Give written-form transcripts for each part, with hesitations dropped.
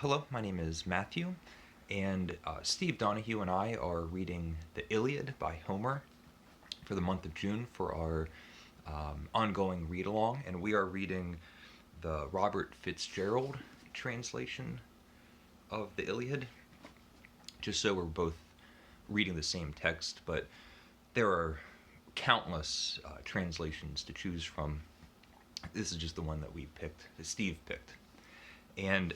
Hello, my name is Matthew, and Steve Donahue and I are reading the Iliad by Homer for the month of June for our ongoing read along, and we are reading the Robert Fitzgerald translation of the Iliad, just so we're both reading the same text, but there are countless translations to choose from. This is just the one that we picked, that Steve picked. And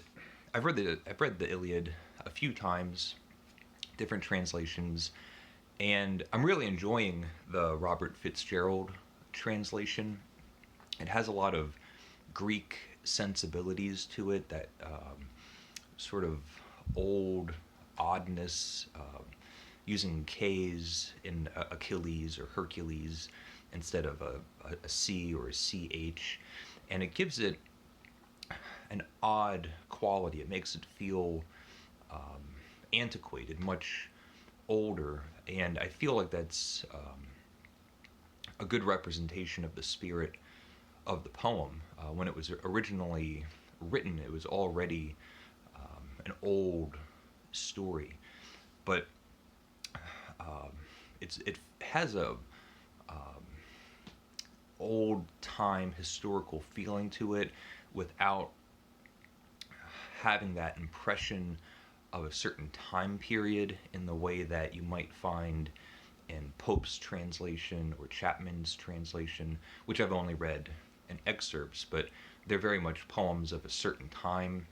I've read the Iliad a few times, different translations, and I'm really enjoying the Robert Fitzgerald translation. It has a lot of Greek sensibilities to it, that sort of old oddness, using K's in Achilles or Hercules instead of a C or a CH, and it gives it an odd quality. It makes it feel antiquated, much older, and I feel like that's a good representation of the spirit of the poem. When it was originally written, it was already an old story, but it has a old time historical feeling to it without having that impression of a certain time period in the way that you might find in Pope's translation or Chapman's translation, which I've only read in excerpts, but they're very much poems of a certain time,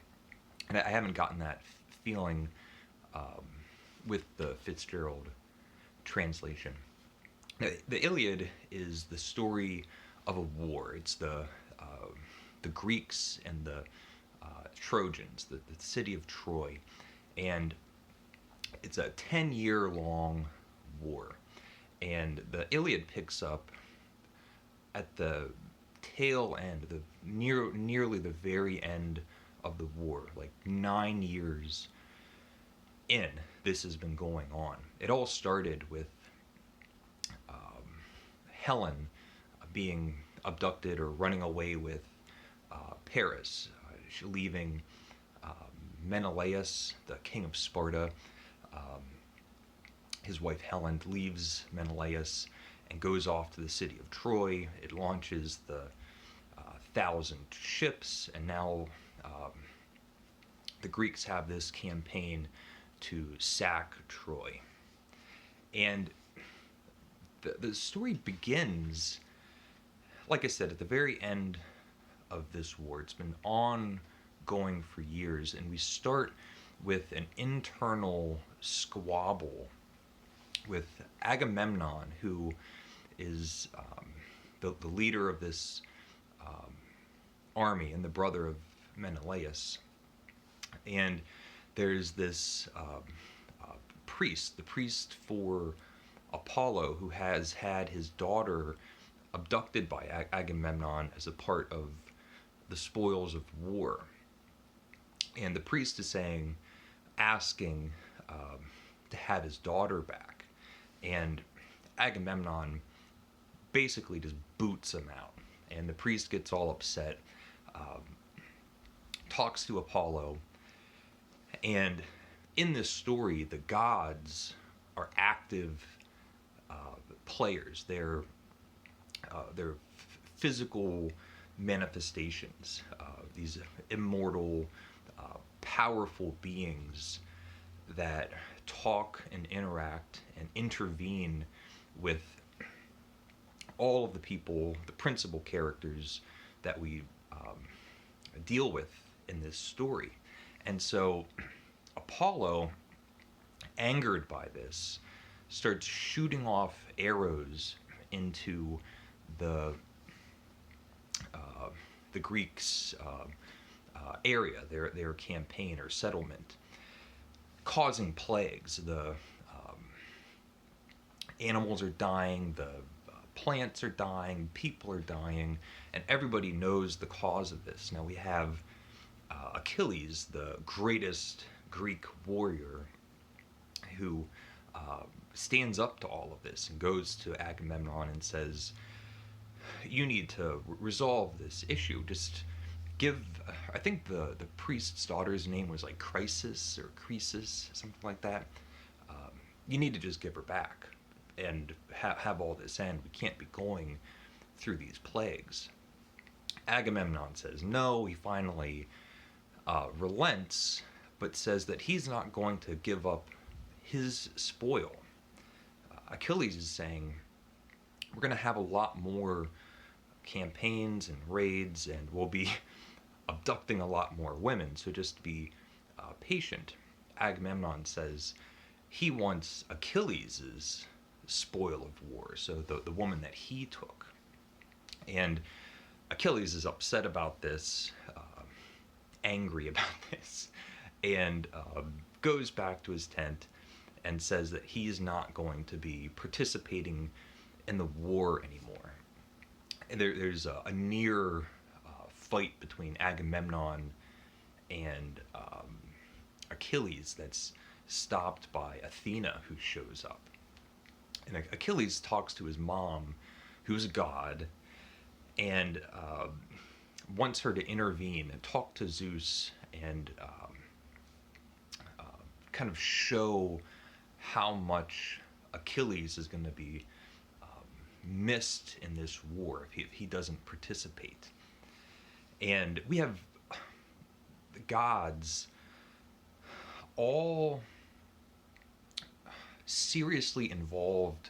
and I haven't gotten that feeling with the Fitzgerald translation. Now, the Iliad is the story of a war. It's the Greeks and the Trojans, the city of Troy, and it's a 10-year long war. And the Iliad picks up at the tail end, nearly the very end of the war, like 9 years in. This has been going on. It all started with Helen being abducted or running away with Paris, leaving Menelaus, the king of Sparta. His wife Helen leaves Menelaus and goes off to the city of Troy. It launches the 1,000 ships, and now the Greeks have this campaign to sack Troy. And the story begins, like I said, at the very end of this war. It's been ongoing for years, and we start with an internal squabble with Agamemnon, who is the leader of this army and the brother of Menelaus. And there's this priest, the priest for Apollo, who has had his daughter abducted by Agamemnon as a part of the spoils of war. And the priest is asking to have his daughter back. And Agamemnon basically just boots him out. And the priest gets all upset, talks to Apollo. And in this story, the gods are active players. They're physical manifestations, these immortal, powerful beings that talk and interact and intervene with all of the people, the principal characters that we deal with in this story. And so Apollo, angered by this, starts shooting off arrows into the Greeks' area, their campaign or settlement, causing plagues. The animals are dying, the plants are dying, people are dying, and everybody knows the cause of this. Now we have Achilles, the greatest Greek warrior, who stands up to all of this and goes to Agamemnon and says, you need to resolve this issue. Just give, I think the priest's daughter's name was like Crisis or Croesus, something like that. You need to just give her back and have all this end. We can't be going through these plagues. Agamemnon says no. He finally relents, but says that he's not going to give up his spoil. Achilles is saying, we're going to have a lot more campaigns and raids, and we'll be abducting a lot more women, so just be patient. Agamemnon says he wants Achilles' spoil of war, so the woman that he took. And Achilles is upset about this, angry about this, and goes back to his tent and says that he's not going to be participating in the war anymore. And there's a near fight between Agamemnon and Achilles that's stopped by Athena, who shows up. And Achilles talks to his mom, who's a god, and wants her to intervene and talk to Zeus and kind of show how much Achilles is going to be missed in this war if he doesn't participate. And we have the gods all seriously involved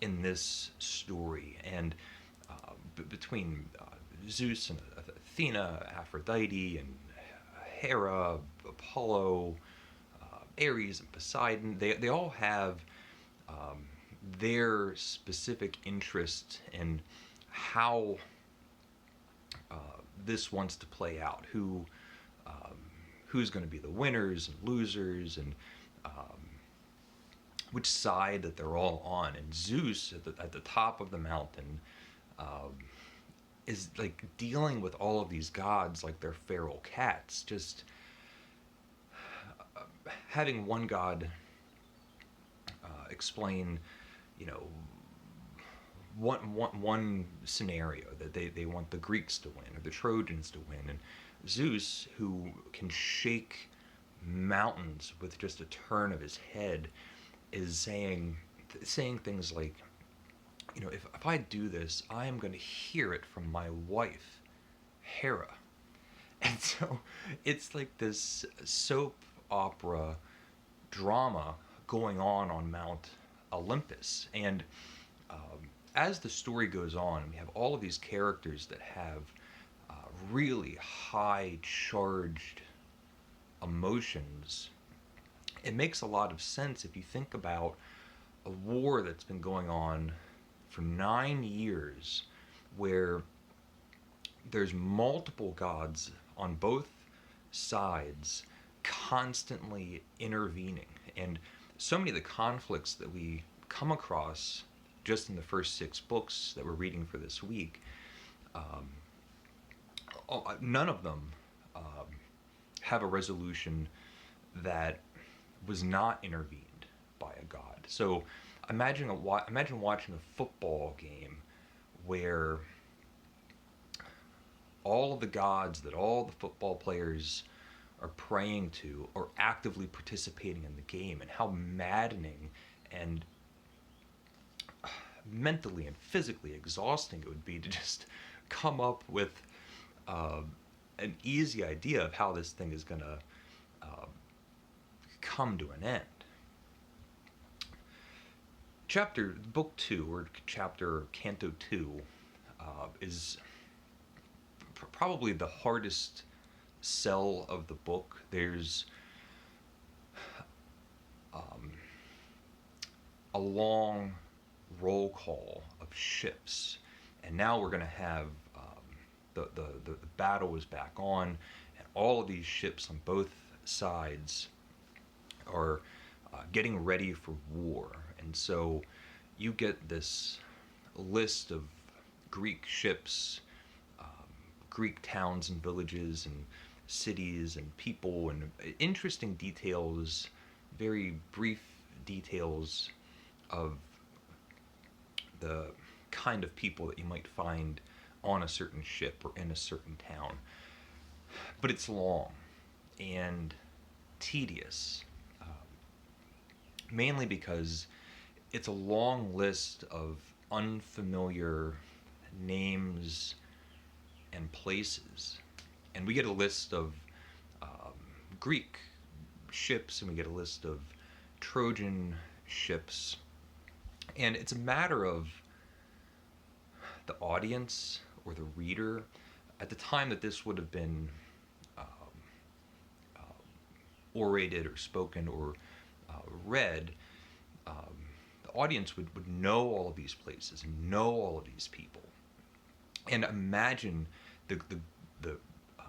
in this story, and between Zeus and Athena, Aphrodite and Hera, Apollo, Ares and Poseidon, they all have their specific interest in how this wants to play out, who's going to be the winners and losers, and which side that they're all on. And Zeus at the top of the mountain is like dealing with all of these gods like they're feral cats, just having one god explain, one scenario that they want the Greeks to win or the Trojans to win, and Zeus, who can shake mountains with just a turn of his head, is saying things like, if I do this, I am going to hear it from my wife, Hera. And so it's like this soap opera drama going on Mount Olympus. And as the story goes on, we have all of these characters that have really high charged emotions. It makes a lot of sense if you think about a war that's been going on for 9 years, where there's multiple gods on both sides constantly intervening. And so many of the conflicts that we come across just in the first 6 books that we're reading for this week, none of them have a resolution that was not intervened by a god. So imagine watching a football game where all of the gods that all the football players are praying to are actively participating in the game, and how maddening and mentally and physically exhausting it would be to just come up with an easy idea of how this thing is going to come to an end. Book 2, or Canto 2, is probably the hardest sell of the book. There's a long roll call of ships, and now we're going to have the battle is back on, and all of these ships on both sides are getting ready for war. And so you get this list of Greek ships, Greek towns and villages and cities and people, and interesting details, very brief details of the kind of people that you might find on a certain ship or in a certain town. but it's long and tedious, mainly because it's a long list of unfamiliar names and places. And we get a list of um, Greek ships, and we get a list of Trojan ships. And it's a matter of the audience or the reader at the time that this would have been um, orated or spoken or read. Um, the audience would know all of these places and know all of these people. And imagine the uh,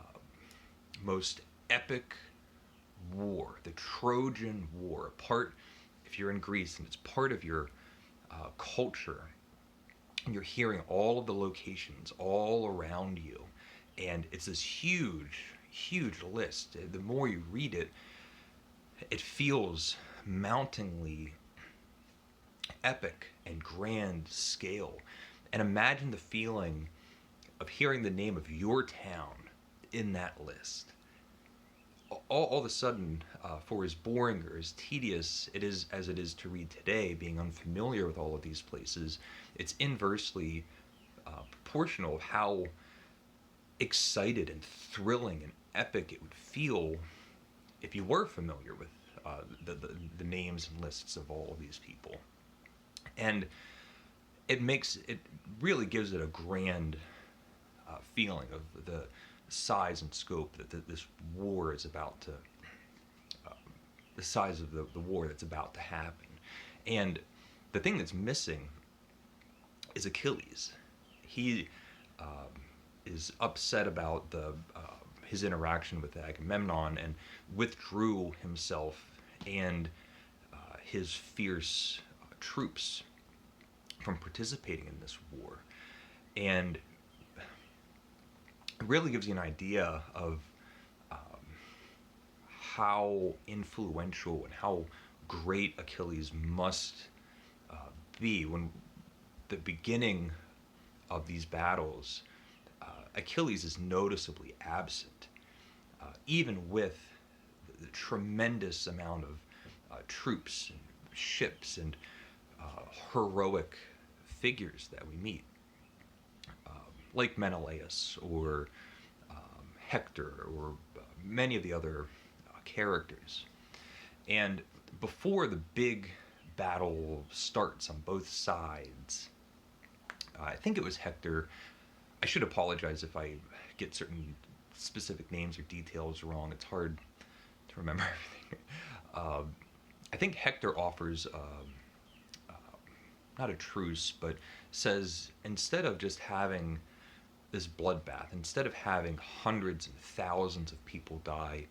most epic war, the Trojan War, part, if you're in Greece and it's part of your culture, and you're hearing all of the locations all around you, and it's this huge list. The more you read it, it feels mountingly epic and grand scale. And imagine the feeling of hearing the name of your town in that list. All of a sudden, for as boring or as tedious it is as it is to read today, being unfamiliar with all of these places, it's inversely proportional of how excited and thrilling and epic it would feel if you were familiar with the names and lists of all of these people. And it really gives it a grand feeling of the size and scope that this war is about to, uh, the size of the war that's about to happen. And the thing that's missing is Achilles. He um, is upset about his interaction with Agamemnon and withdrew himself and his fierce troops from participating in this war. And it really gives you an idea of um, how influential and how great Achilles must uh, be. When the beginning of these battles, Achilles is noticeably absent, even with the tremendous amount of troops and ships and heroic figures that we meet, like Menelaus or Hector or many of the other characters. And before the big battle starts on both sides, I think it was Hector. I should apologize if I get certain specific names or details wrong. It's hard to remember everything. I think Hector offers not a truce, but says instead of just having this bloodbath, instead of having hundreds and thousands of people die,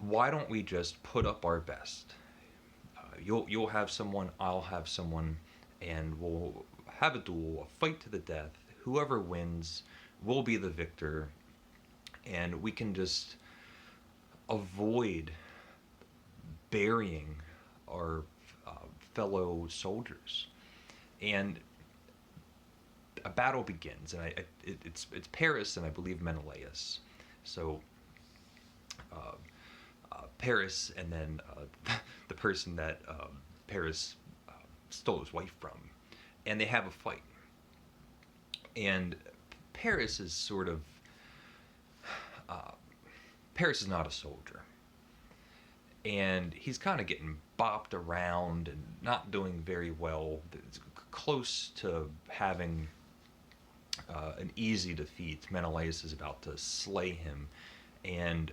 why don't we just put up our best? You'll have someone, I'll have someone, and we'll have a duel, a fight to the death. Whoever wins will be the victor, and we can just avoid burying our fellow soldiers. And a battle begins, and it's Paris and I believe Menelaus. So Paris, and then the person that Paris stole his wife from, and they have a fight. And Paris is sort of uh, Paris is not a soldier, and he's kind of getting bopped around and not doing very well. It's close to having an easy defeat. Menelaus is about to slay him, and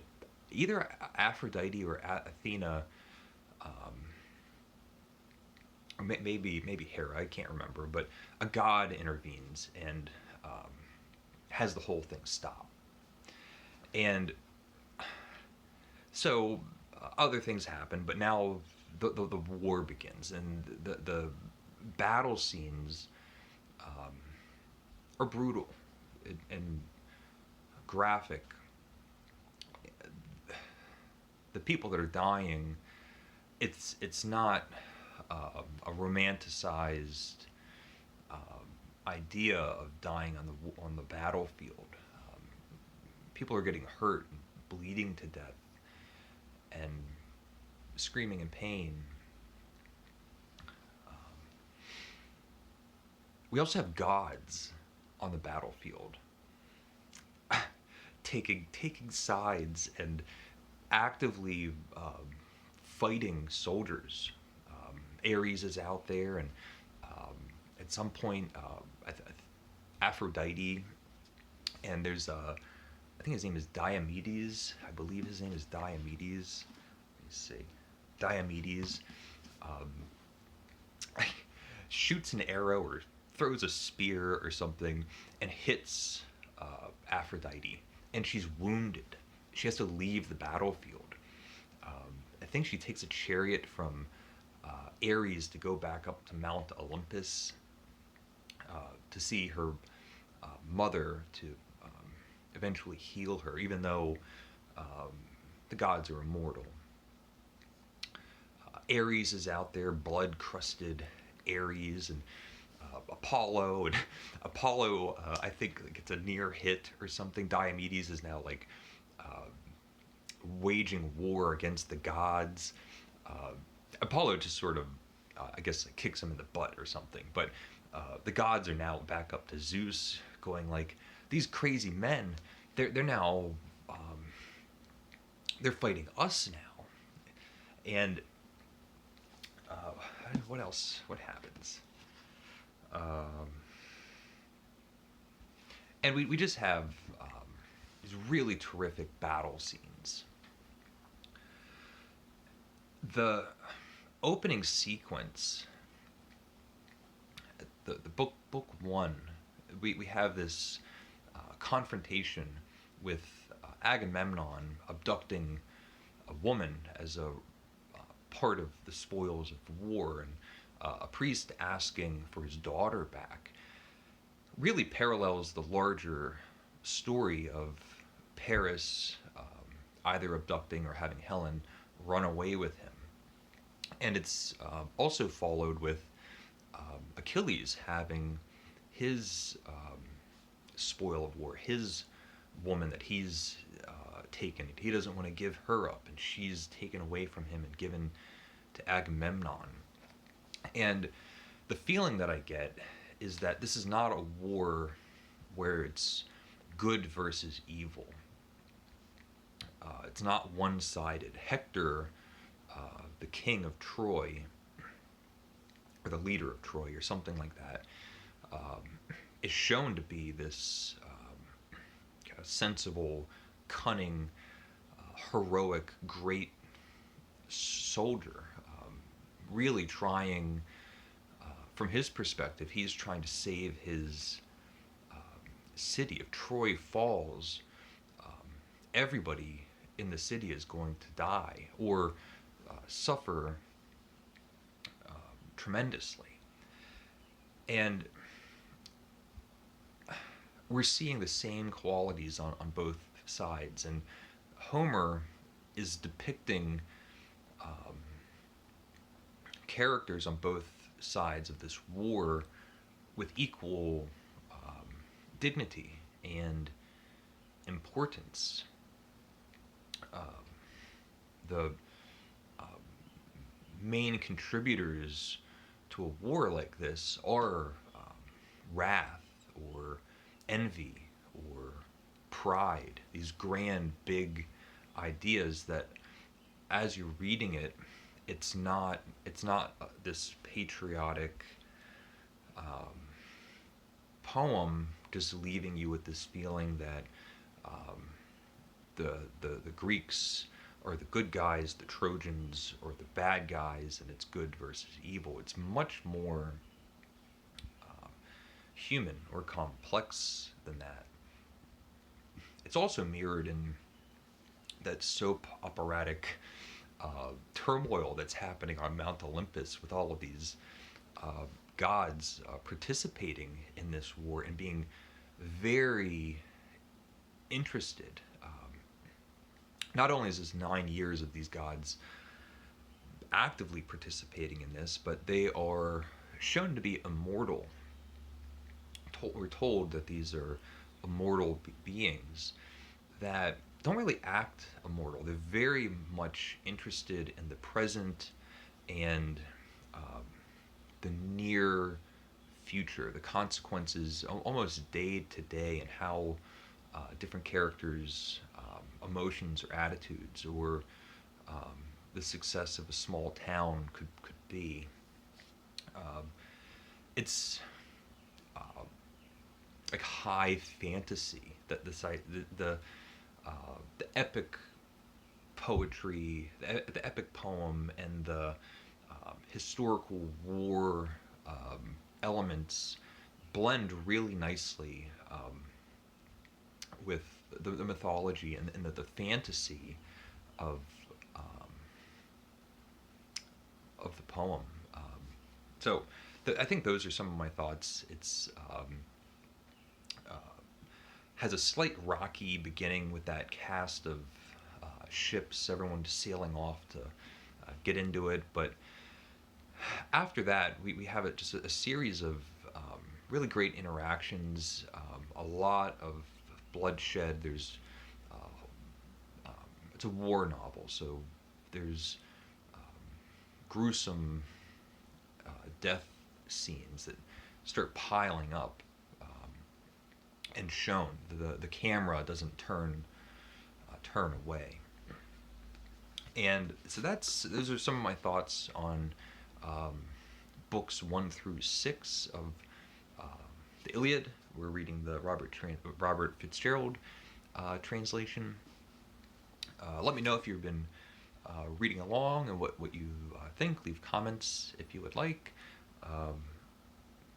either Aphrodite or Athena, or maybe Hera, I can't remember, but a god intervenes and has the whole thing stop. And so other things happen, but now the war begins, and the battle scenes are brutal and graphic. The people that are dying, it's not a romanticized idea of dying on the battlefield. people are getting hurt and bleeding to death and screaming in pain. We also have gods on the battlefield taking sides and actively fighting soldiers. Ares is out there, and at some point, Aphrodite, and there's I think his name is Diomedes. I believe his name is Diomedes. Let me see, Diomedes um, shoots an arrow or throws a spear or something and hits Aphrodite, and she's wounded. She has to leave the battlefield. I think she takes a chariot from Ares to go back up to Mount Olympus to see her mother to eventually heal her, even though the gods are immortal. Ares is out there, blood-crusted Ares, and Apollo, and Apollo, I think gets a near hit or something. Diomedes is now like waging war against the gods. Apollo just sort of, I guess, like, kicks him in the butt or something. But the gods are now back up to Zeus, going like, these crazy men, they're now they're fighting us now. And what else? What happens? And we just have these really terrific battle scenes. The opening sequence, the book one, we have this confrontation with Agamemnon abducting a woman as a part of the spoils of war, and a priest asking for his daughter back. Really parallels the larger story of Paris either abducting or having Helen run away with him. And it's also followed with Achilles having his spoil of war, his woman that he's taken. He doesn't want to give her up, and she's taken away from him and given to Agamemnon. And the feeling that I get is that this is not a war where it's good versus evil. It's not one-sided. Hector, the king of Troy, or the leader of Troy, or something like that, is shown to be this kind of sensible, cunning, heroic, great soldier, really trying, from his perspective, he's trying to save his city. If Troy falls, everybody in the city is going to die or suffer tremendously. And we're seeing the same qualities on both sides. And Homer is depicting characters on both sides of this war with equal dignity and importance. The main contributors to a war like this are wrath or envy or pride, these grand, big ideas that, as you're reading it, it's not this patriotic poem just leaving you with this feeling that the Greeks are the good guys, the Trojans are the bad guys, and it's good versus evil. It's much more human or complex than that. It's also mirrored in that soap operatic turmoil that's happening on Mount Olympus, with all of these gods participating in this war and being very interested. Not only is this 9 years of these gods actively participating in this, but they are shown to be immortal. We're told that these are immortal beings. that don't really act immortal. They're very much interested in the present and um, the near future, the consequences almost day to day, and how different characters' emotions or attitudes or the success of a small town could be. Um, it's like high fantasy that the epic poetry, the epic poem, and the historical war elements blend really nicely with the mythology and the fantasy of um, of the poem. So I think those are some of my thoughts. It's uh, has a slight rocky beginning with that cast of ships, everyone sailing off to get into it. But after that, we have just a series of really great interactions, a lot of bloodshed. There's um, it's a war novel, so there's gruesome death scenes that start piling up and shown. The camera doesn't turn away. And so those are some of my thoughts on um, books 1 through 6 of uh, the Iliad. We're reading the Robert Fitzgerald translation. Let me know if you've been reading along and what you think. Leave comments if you would like. Um,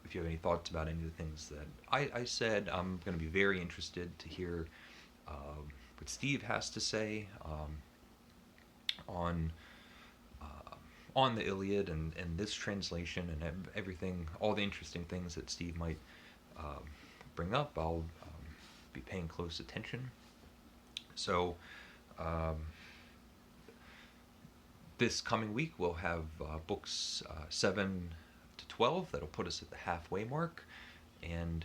if you have any thoughts about any of the things that I said, I'm going to be very interested to hear what Steve has to say on uh, on the Iliad and this translation and everything, all the interesting things that Steve might um, bring up. I'll be paying close attention. So um, this coming week we'll have books 7 to 12 that'll put us at the halfway mark. And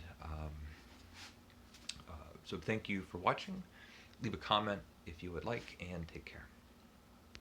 so thank you for watching. Leave a comment if you would like, and take care.